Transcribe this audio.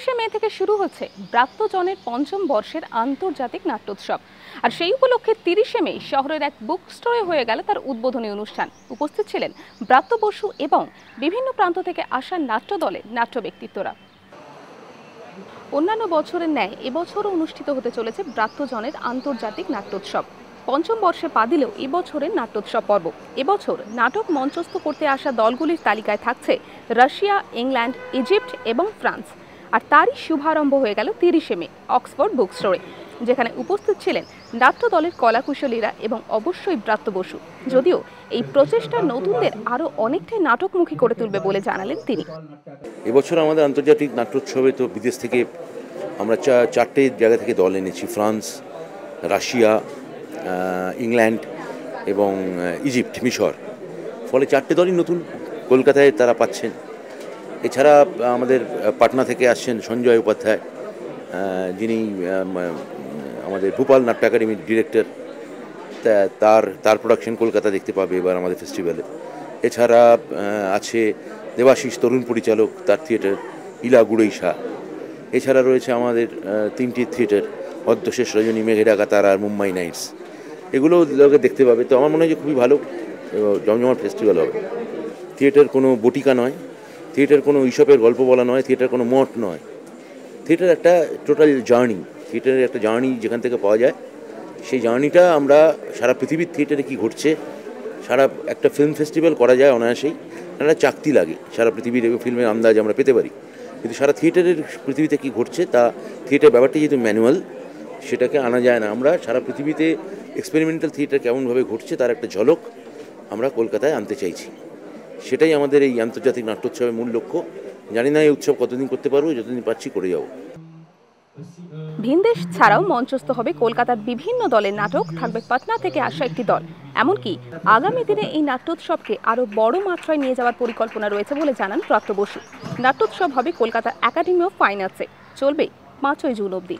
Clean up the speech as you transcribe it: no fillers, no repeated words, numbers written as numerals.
30শে মে থেকে শুরু হচ্ছে ব্রাত্যজনের পঞ্চম বর্ষের আন্তর্জাতিক নাট্যোৎসব। আর সেই উপলক্ষে 30শে মে শহরের এক বুক স্টোরে হয়ে গেল তার উদ্বোধনী অনুষ্ঠান। উপস্থিত ছিলেন ব্রাত্য বসু এবং বিভিন্ন প্রান্ত থেকে আসা নাট্য দলের নাট্য ব্যক্তিত্বরা। অন্যান্য বছরের ন্যায় এবছরও অনুষ্ঠিত হতে চলেছে ব্রাত্যজনের আন্তর্জাতিক নাট্যোৎসব। পঞ্চম বর্ষে পা দিলেও এবছরের নাট্যোৎসব পর্ব। এবছর নাটক মঞ্চস্থ করতে আসা দলগুলির তালিকায় থাকছে রাশিয়া, ইংল্যান্ড, ইজিপ্ট এবং ফ্রান্স। আর তারই শুভারম্ভ হয়ে গেল 30শে মে অক্সফোর্ড বুক স্টোরে, যেখানে উপস্থিত ছিলেন নাট্য দলের কলাকুশলীরা এবং অবশ্যই ব্রাত্য বসু। যদিও এই প্রচেষ্টা নতুনদের আরও অনেকটাই নাটকমুখী করে তুলবে বলে জানালেন তিনি। এবছর আমাদের আন্তর্জাতিক নাট্যোৎসবে তো বিদেশ থেকে আমরা চারটে জায়গা থেকে দল এনেছি, ফ্রান্স, রাশিয়া, ইংল্যান্ড এবং ইজিপ্ট, মিশর। ফলে চারটে দলই নতুন কলকাতায় তারা পাচ্ছেন। এছাড়া আমাদের পাটনা থেকে আসছেন সঞ্জয় উপাধ্যায়, যিনি আমাদের ভূপাল নাট্য একাডেমির ডিরেক্টর। তার প্রোডাকশন কলকাতা দেখতে পাবে এবার আমাদের ফেস্টিভ্যালে। এছাড়া আছে দেবাশিস তরুণ পরিচালক, তার থিয়েটার ইলা গুড়েইশা। এছাড়া রয়েছে আমাদের 3টি থিয়েটার, অর্ধশেষ রজনী, মেঘেরা তার আর মুম্বাই নাইটস। এগুলো লোকে দেখতে পাবে। তো আমার মনে হয় যে খুবই ভালো জমজমাট ফেস্টিভ্যাল হবে। থিয়েটার কোনো বটিকা নয়, থিয়েটার কোনো ঈশপের গল্প বলা নয়, থিয়েটার কোনো মঠ নয়। থিয়েটার একটা টোটাল জার্নি, থিয়েটারের একটা জার্নি যেখান থেকে পাওয়া যায়। সেই জার্নিটা আমরা সারা পৃথিবীর থিয়েটারে কী ঘটছে, সারা একটা ফিল্ম ফেস্টিভ্যাল করা যায় অনায়াসেই, একটা চাকতি লাগে, সারা পৃথিবীর ফিল্মের আন্দাজ আমরা পেতে পারি। কিন্তু সারা থিয়েটারের পৃথিবীতে কী ঘটছে তা থিয়েটার ব্যাপারটা যেহেতু ম্যানুয়াল, সেটাকে আনা যায় না। আমরা সারা পৃথিবীতে এক্সপেরিমেন্টাল থিয়েটার কেমনভাবে ঘটছে তার একটা ঝলক আমরা কলকাতায় আনতে চাইছি। সেটাই আমাদের এই আন্তর্জাতিক নাট্যোৎসবের মূল লক্ষ্য। জানি না এই উৎসব কতদিন করতে পারবো, যতদিন পাচ্ছি করে যাবো। ভিনদেশ ছাড়াও মঞ্চস্থ হবে কলকাতার বিভিন্ন দলের নাটক, থাকবে পাটনা থেকে আসা একটি দল। এমনকি আগামী দিনে এই নাট্যোৎসবকে আরও বড় মাত্রায় নিয়ে যাওয়ার পরিকল্পনা রয়েছে বলে জানান ব্রাত্য বসু। নাট্যোৎসব হবে কলকাতার একাডেমি অফ ফাইন আর্টসে, চলবে 5ই জুন অবধি।